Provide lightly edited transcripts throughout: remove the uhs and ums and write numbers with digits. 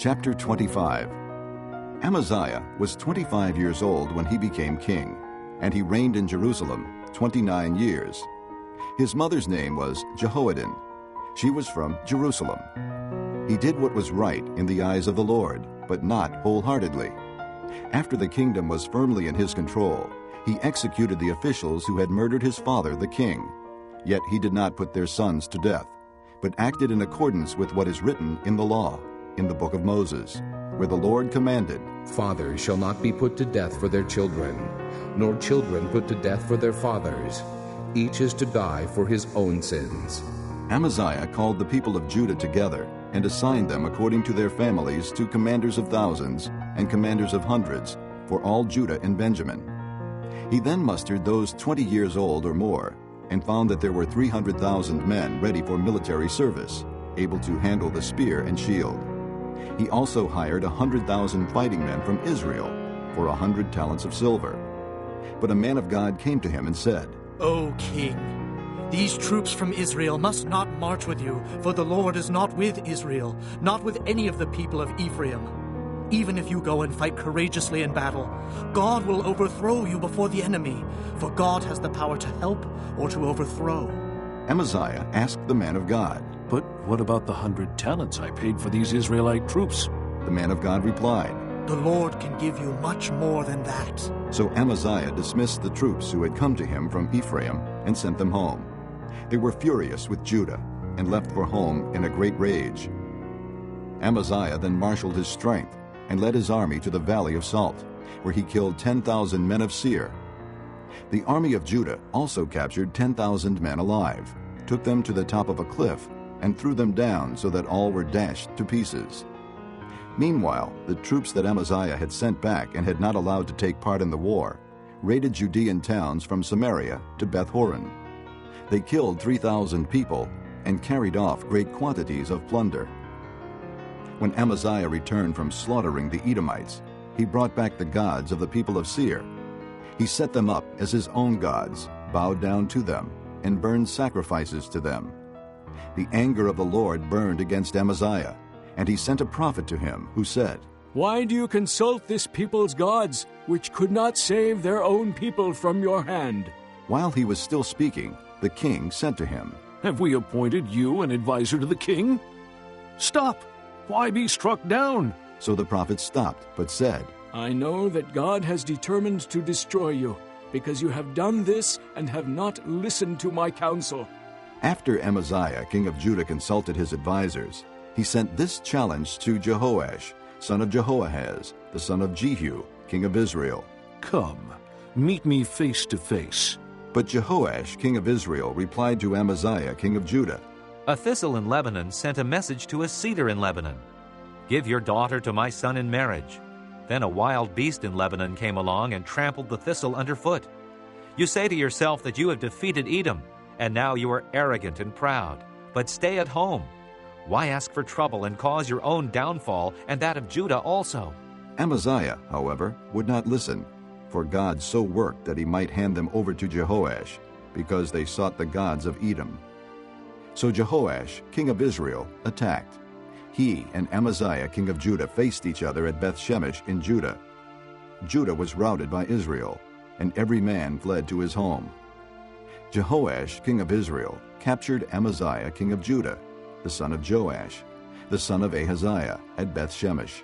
Chapter 25. Amaziah was 25 years old when he became king, and he reigned in Jerusalem 29 years. His mother's name was Jehoaddin. She was from Jerusalem. He did what was right in the eyes of the Lord, but not wholeheartedly. After the kingdom was firmly in his control, he executed the officials who had murdered his father, the king. Yet he did not put their sons to death, but acted in accordance with what is written in the law, in the book of Moses, where the Lord commanded, Fathers shall not be put to death for their children, nor children put to death for their fathers. Each is to die for his own sins. Amaziah called the people of Judah together and assigned them according to their families to commanders of thousands and commanders of hundreds for all Judah and Benjamin. He then mustered those 20 years old or more and found that there were 300,000 men ready for military service, able to handle the spear and shield. He also hired 100,000 fighting men from Israel for 100 talents of silver. But a man of God came to him and said, O king, these troops from Israel must not march with you, for the Lord is not with Israel, not with any of the people of Ephraim. Even if you go and fight courageously in battle, God will overthrow you before the enemy, for God has the power to help or to overthrow. Amaziah asked the man of God, But what about the 100 talents I paid for these Israelite troops? The man of God replied, The Lord can give you much more than that. So Amaziah dismissed the troops who had come to him from Ephraim and sent them home. They were furious with Judah and left for home in a great rage. Amaziah then marshaled his strength and led his army to the valley of Salt, where he killed 10,000 men of Seir. The army of Judah also captured 10,000 men alive, took them to the top of a cliff, and threw them down so that all were dashed to pieces. Meanwhile, the troops that Amaziah had sent back and had not allowed to take part in the war raided Judean towns from Samaria to Beth-horon. They killed 3,000 people and carried off great quantities of plunder. When Amaziah returned from slaughtering the Edomites, he brought back the gods of the people of Seir. He set them up as his own gods, bowed down to them, and burned sacrifices to them. The anger of the Lord burned against Amaziah, and he sent a prophet to him who said, Why do you consult this people's gods, which could not save their own people from your hand? While he was still speaking, the king said to him, Have we appointed you an advisor to the king? Stop! Why be struck down? So the prophet stopped, but said, I know that God has determined to destroy you, because you have done this and have not listened to my counsel. After Amaziah, king of Judah, consulted his advisers, he sent this challenge to Jehoash, son of Jehoahaz, the son of Jehu, king of Israel. Come, meet me face to face. But Jehoash, king of Israel, replied to Amaziah, king of Judah, A thistle in Lebanon sent a message to a cedar in Lebanon. Give your daughter to my son in marriage. Then a wild beast in Lebanon came along and trampled the thistle underfoot. You say to yourself that you have defeated Edom, and now you are arrogant and proud. But stay at home. Why ask for trouble and cause your own downfall and that of Judah also? Amaziah, however, would not listen, for God so worked that he might hand them over to Jehoash, because they sought the gods of Edom. So Jehoash, king of Israel, attacked. He and Amaziah, king of Judah, faced each other at Beth-shemesh in Judah. Judah was routed by Israel, and every man fled to his home. Jehoash, king of Israel, captured Amaziah, king of Judah, the son of Joash, the son of Ahaziah, at Beth-shemesh.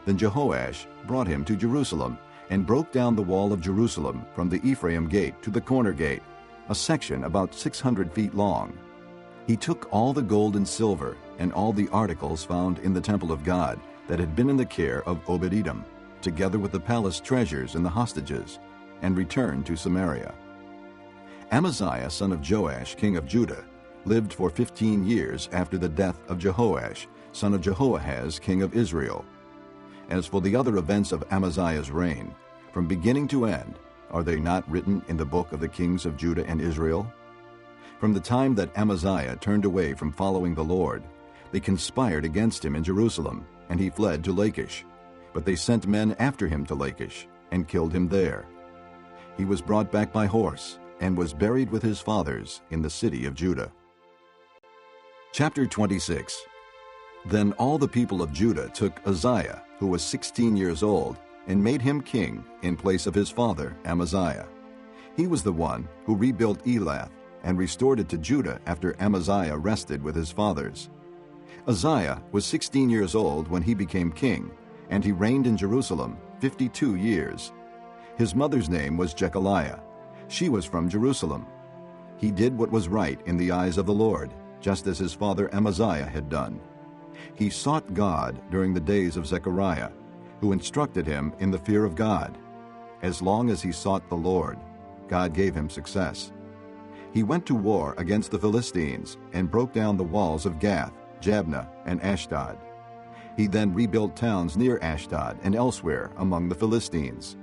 Then Jehoash brought him to Jerusalem and broke down the wall of Jerusalem from the Ephraim gate to the corner gate, a section about 600 feet long. He took all the gold and silver and all the articles found in the temple of God that had been in the care of Obed-Edom, together with the palace treasures and the hostages, and returned to Samaria. Amaziah, son of Joash, king of Judah, lived for 15 years after the death of Jehoash, son of Jehoahaz, king of Israel. As for the other events of Amaziah's reign, from beginning to end, are they not written in the book of the kings of Judah and Israel? From the time that Amaziah turned away from following the Lord, they conspired against him in Jerusalem, and he fled to Lachish. But they sent men after him to Lachish, and killed him there. He was brought back by horse, and was buried with his fathers in the city of Judah. Chapter 26. Then all the people of Judah took Uzziah, who was 16 years old, and made him king in place of his father Amaziah. He was the one who rebuilt Elath and restored it to Judah after Amaziah rested with his fathers. Uzziah was 16 years old when he became king, and he reigned in Jerusalem 52 years. His mother's name was Jechaliah. She was from Jerusalem. He did what was right in the eyes of the Lord, just as his father Amaziah had done. He sought God during the days of Zechariah, who instructed him in the fear of God. As long as he sought the Lord, God gave him success. He went to war against the Philistines and broke down the walls of Gath, Jabneh, and Ashdod. He then rebuilt towns near Ashdod and elsewhere among the Philistines.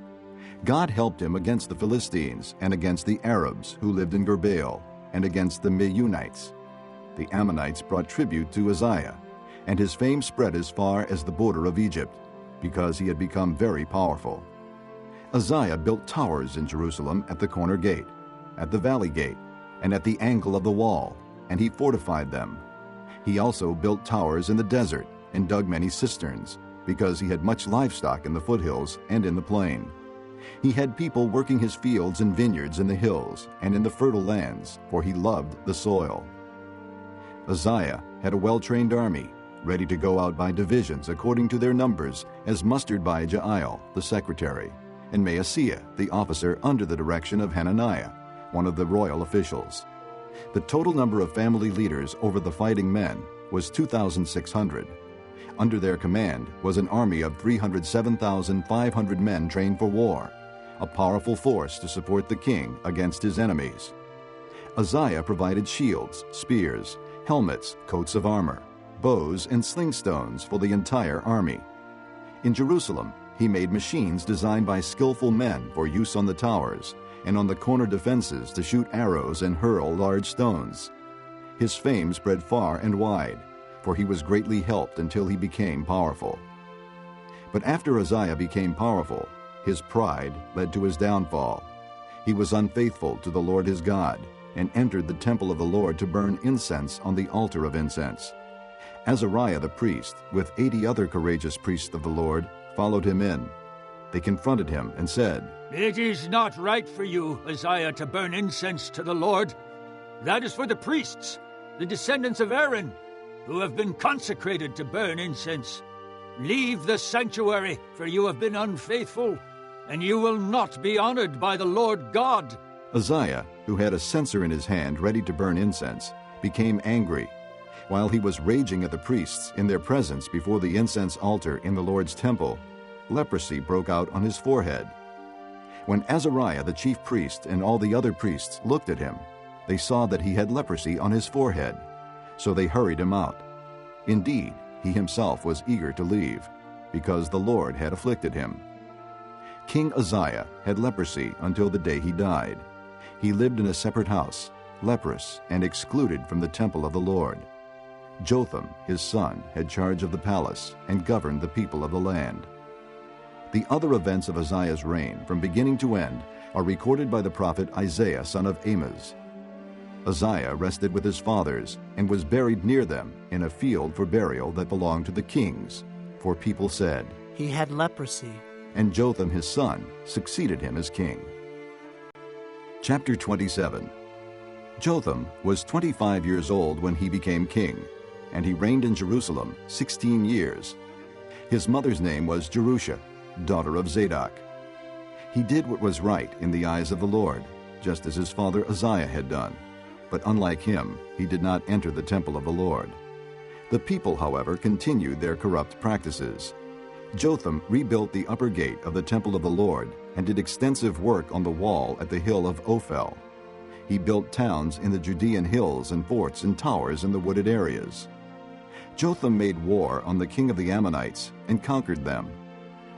God helped him against the Philistines and against the Arabs who lived in Gurbaal and against the Meunites. The Ammonites brought tribute to Uzziah, and his fame spread as far as the border of Egypt, because he had become very powerful. Uzziah built towers in Jerusalem at the corner gate, at the valley gate, and at the angle of the wall, and he fortified them. He also built towers in the desert and dug many cisterns, because he had much livestock in the foothills and in the plain. He had people working his fields and vineyards in the hills and in the fertile lands, for he loved the soil. Uzziah had a well-trained army, ready to go out by divisions according to their numbers, as mustered by Jael, the secretary, and Maaseiah, the officer under the direction of Hananiah, one of the royal officials. The total number of family leaders over the fighting men was 2,600. Under their command was an army of 307,500 men trained for war, a powerful force to support the king against his enemies. Uzziah provided shields, spears, helmets, coats of armor, bows, and sling stones for the entire army. In Jerusalem, he made machines designed by skillful men for use on the towers and on the corner defenses to shoot arrows and hurl large stones. His fame spread far and wide, for he was greatly helped until he became powerful. But after Uzziah became powerful, his pride led to his downfall. He was unfaithful to the Lord his God and entered the temple of the Lord to burn incense on the altar of incense. Azariah the priest, with 80 other courageous priests of the Lord, followed him in. They confronted him and said, "It is not right for you, Uzziah, to burn incense to the Lord. That is for the priests, the descendants of Aaron, who have been consecrated to burn incense. Leave the sanctuary, for you have been unfaithful, and you will not be honored by the Lord God." Uzziah, who had a censer in his hand ready to burn incense, became angry. While he was raging at the priests in their presence before the incense altar in the Lord's temple, leprosy broke out on his forehead. When Azariah the chief priest and all the other priests looked at him, they saw that he had leprosy on his forehead. So they hurried him out. Indeed, he himself was eager to leave, because the Lord had afflicted him. King Uzziah had leprosy until the day he died. He lived in a separate house, leprous and excluded from the temple of the Lord. Jotham, his son, had charge of the palace and governed the people of the land. The other events of Uzziah's reign, from beginning to end, are recorded by the prophet Isaiah, son of Amoz. Uzziah rested with his fathers and was buried near them in a field for burial that belonged to the kings, for people said, He had leprosy. And Jotham his son succeeded him as king. Chapter 27. Jotham was 25 years old when he became king, and he reigned in Jerusalem 16 years. His mother's name was Jerusha, daughter of Zadok. He did what was right in the eyes of the Lord, just as his father Uzziah had done. But unlike him, he did not enter the temple of the Lord. The people, however, continued their corrupt practices. Jotham rebuilt the upper gate of the temple of the Lord and did extensive work on the wall at the hill of Ophel. He built towns in the Judean hills and forts and towers in the wooded areas. Jotham made war on the king of the Ammonites and conquered them.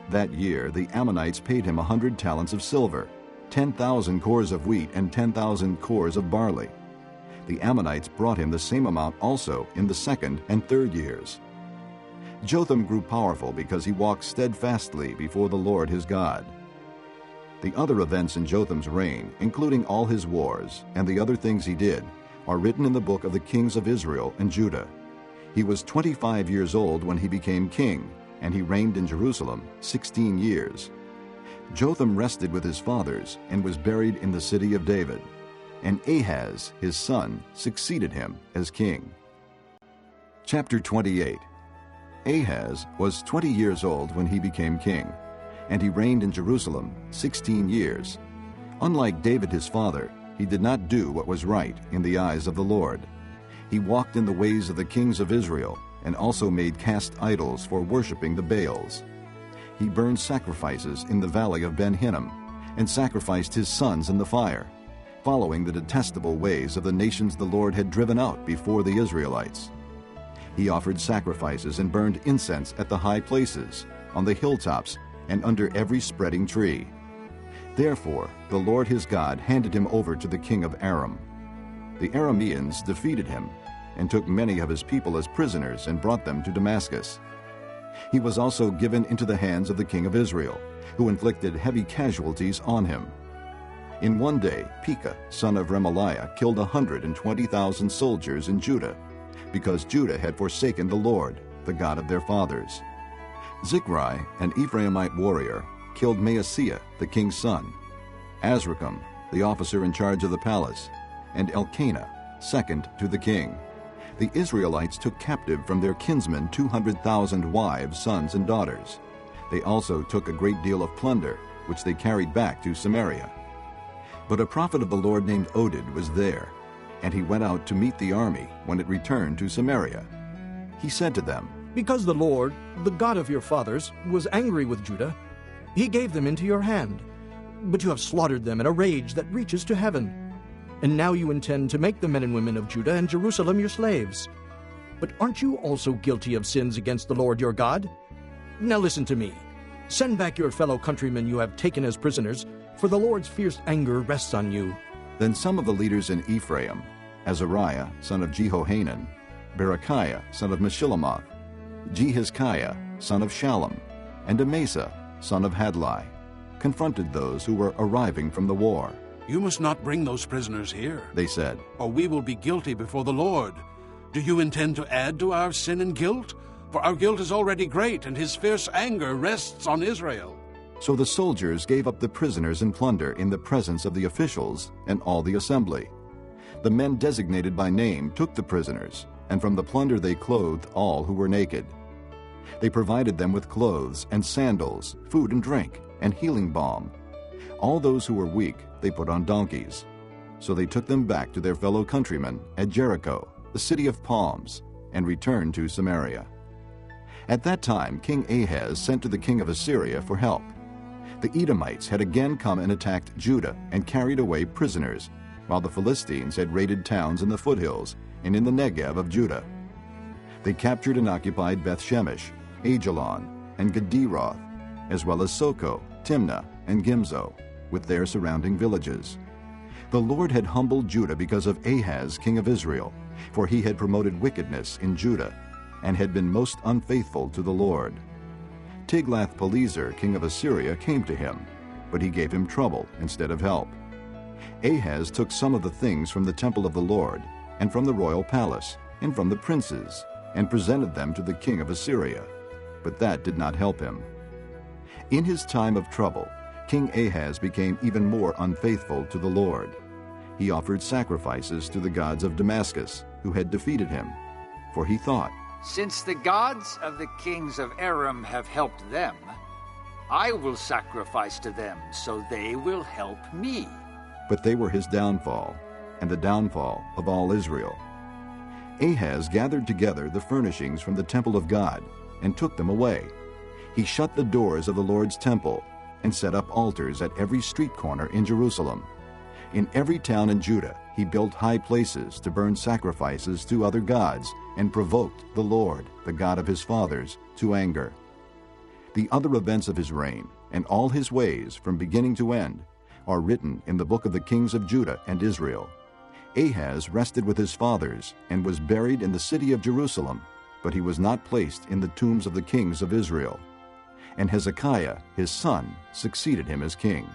That year the Ammonites paid him 100 talents of silver, 10,000 cores of wheat, and 10,000 cores of barley. The Ammonites brought him the same amount also in the second and third years. Jotham grew powerful because he walked steadfastly before the Lord his God. The other events in Jotham's reign, including all his wars and the other things he did, are written in the book of the kings of Israel and Judah. He was 25 years old when he became king, and he reigned in Jerusalem 16 years. Jotham rested with his fathers and was buried in the city of David. And Ahaz, his son, succeeded him as king. Chapter 28. Ahaz was 20 years old when he became king, and he reigned in Jerusalem 16 years. Unlike David his father, he did not do what was right in the eyes of the Lord. He walked in the ways of the kings of Israel, and also made cast idols for worshiping the Baals. He burned sacrifices in the valley of Ben-Hinnom, and sacrificed his sons in the fire, following the detestable ways of the nations the Lord had driven out before the Israelites. He offered sacrifices and burned incense at the high places, on the hilltops, and under every spreading tree. Therefore the Lord his God handed him over to the king of Aram. The Arameans defeated him, and took many of his people as prisoners and brought them to Damascus. He was also given into the hands of the king of Israel, who inflicted heavy casualties on him. In one day Pekah, son of Remaliah, killed 120,000 soldiers in Judah, because Judah had forsaken the Lord, the God of their fathers. Zichri, an Ephraimite warrior, killed Maaseiah, the king's son, Azrikam, the officer in charge of the palace, and Elkanah, second to the king. The Israelites took captive from their kinsmen 200,000 wives, sons, and daughters. They also took a great deal of plunder, which they carried back to Samaria. But a prophet of the Lord named Oded was there, and he went out to meet the army when it returned to Samaria. He said to them, "Because the Lord, the God of your fathers, was angry with Judah, he gave them into your hand. But you have slaughtered them in a rage that reaches to heaven. And now you intend to make the men and women of Judah and Jerusalem your slaves. But aren't you also guilty of sins against the Lord your God? Now listen to me. Send back your fellow countrymen you have taken as prisoners, for the Lord's fierce anger rests on you." Then some of the leaders in Ephraim, Azariah, son of Jehohanan, Berechiah, son of Meshillemoth, Jehizkiah, son of Shallum, and Amasa, son of Hadlai, confronted those who were arriving from the war. "You must not bring those prisoners here," they said, "or we will be guilty before the Lord. Do you intend to add to our sin and guilt? For our guilt is already great, and his fierce anger rests on Israel." So the soldiers gave up the prisoners and plunder in the presence of the officials and all the assembly. The men designated by name took the prisoners, and from the plunder they clothed all who were naked. They provided them with clothes and sandals, food and drink, and healing balm. All those who were weak they put on donkeys. So they took them back to their fellow countrymen at Jericho, the city of palms, and returned to Samaria. At that time King Ahaz sent to the king of Assyria for help. The Edomites had again come and attacked Judah and carried away prisoners, while the Philistines had raided towns in the foothills and in the Negev of Judah. They captured and occupied Beth-Shemesh, Ajalon, and Gederoth, as well as Soko, Timnah, and Gimzo, with their surrounding villages. The Lord had humbled Judah because of Ahaz, king of Israel, for he had promoted wickedness in Judah, and had been most unfaithful to the Lord. Tiglath-Pileser, king of Assyria, came to him, but he gave him trouble instead of help. Ahaz took some of the things from the temple of the Lord, and from the royal palace, and from the princes, and presented them to the king of Assyria, but that did not help him. In his time of trouble, King Ahaz became even more unfaithful to the Lord. He offered sacrifices to the gods of Damascus, who had defeated him, for he thought, "Since the gods of the kings of Aram have helped them, I will sacrifice to them, so they will help me." But they were his downfall, and the downfall of all Israel. Ahaz gathered together the furnishings from the temple of God and took them away. He shut the doors of the Lord's temple and set up altars at every street corner in Jerusalem. In every town in Judah he built high places to burn sacrifices to other gods and provoked the Lord, the God of his fathers, to anger. The other events of his reign and all his ways from beginning to end are written in the book of the kings of Judah and Israel. Ahaz rested with his fathers and was buried in the city of Jerusalem, but he was not placed in the tombs of the kings of Israel. And Hezekiah, his son, succeeded him as king.